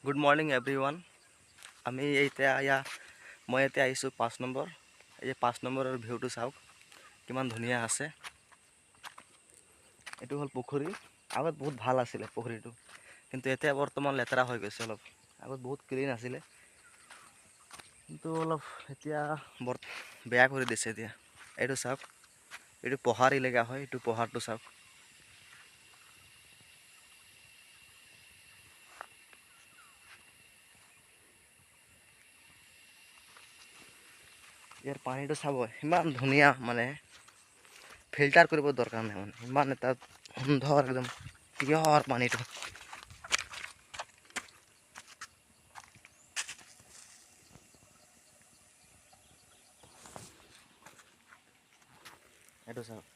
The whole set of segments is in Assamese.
Good morning everyone. আমি মই এতিয়া আহিছোঁ 5 নম্বৰ। এই 5 নম্বৰৰ ভিউটো চাওক, কিমান ধুনীয়া আছে। এইটো হ'ল পুখুৰী। আগত বহুত ভাল আছিলে পুখুৰীটো, কিন্তু এতিয়া বৰ্তমান লেতেৰা হৈ গৈছে অলপ। আগত বহুত ক্লিন আছিলে, কিন্তু অলপ এতিয়া বেয়া কৰি দিছে এতিয়া। এইটো চাওক, এইটো পাহাৰ এলেকা হয়। এইটো পাহাৰটো চাওক। ইয়াৰ পানীটো চাব, ইমান ধুনীয়া, মানে ফিল্টাৰ কৰিব দৰকাৰ নাই, মানে ইমান এটা সুন্দৰ, একদম পিয়ৰ পানীটো। এইটো চাওক,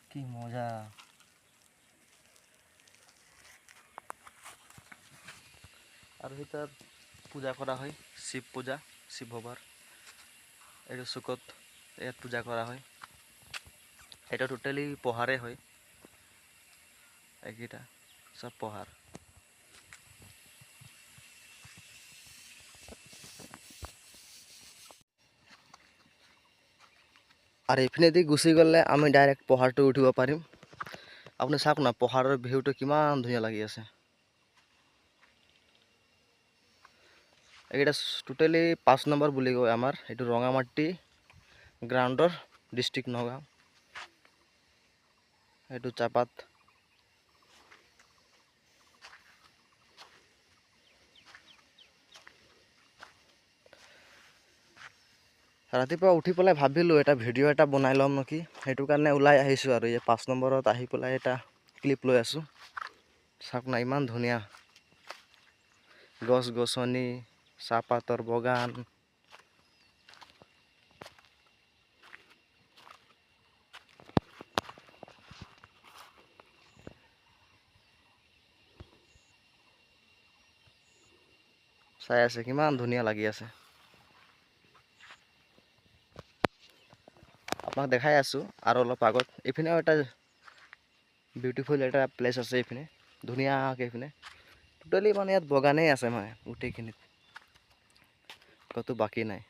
কি মজা। আৰু তাত পূজা কৰা হয়, শিৱ পূজা, শিৱ বাবাৰ। এইটো চুকত ইয়াত পূজা কৰা হয়। এটা টোটেলি পাহাৰে হয়, এইকেইটা চব পাহাৰ। আৰু এইপিনেদি গুচি গ'লে আমি ডাইৰেক্ট পাহাৰটো উঠিব পাৰিম। আপুনি চাওক না, পাহাৰৰ ভিউটো কিমান ধুনীয়া লাগি আছে। এইকেইটা টোটেলি 5 নম্বৰ বুলি কয় আমাৰ। এইটো ৰঙামাটি গ্ৰাউণ্ডৰ, ডিষ্ট্ৰিক্ট নগাঁও। এইটো চাহপাত। ৰাতিপুৱা উঠি পেলাই ভাবিলোঁ এটা ভিডিঅ' এটা বনাই ল'ম নেকি, সেইটো কাৰণে ওলাই আহিছোঁ। আৰু এই 5 নম্বৰত আহি পেলাই এটা ক্লিপ লৈ আছোঁ। চাওক না, ইমান ধুনীয়া গছ গছনি, চাহপাতৰ বাগান। চাই আছে, কিমান ধুনীয়া লাগি আছে। আপোনাক দেখাই আছোঁ আৰু অলপ আগত। এইপিনেও এটা বিউটিফুল এটা প্লেচ আছে, এইপিনে ধুনীয়াকৈ। এইপিনে টোটেলি মানে ইয়াত বাগানেই আছে, মানে গোটেইখিনিত ক'তো বাকী নাই।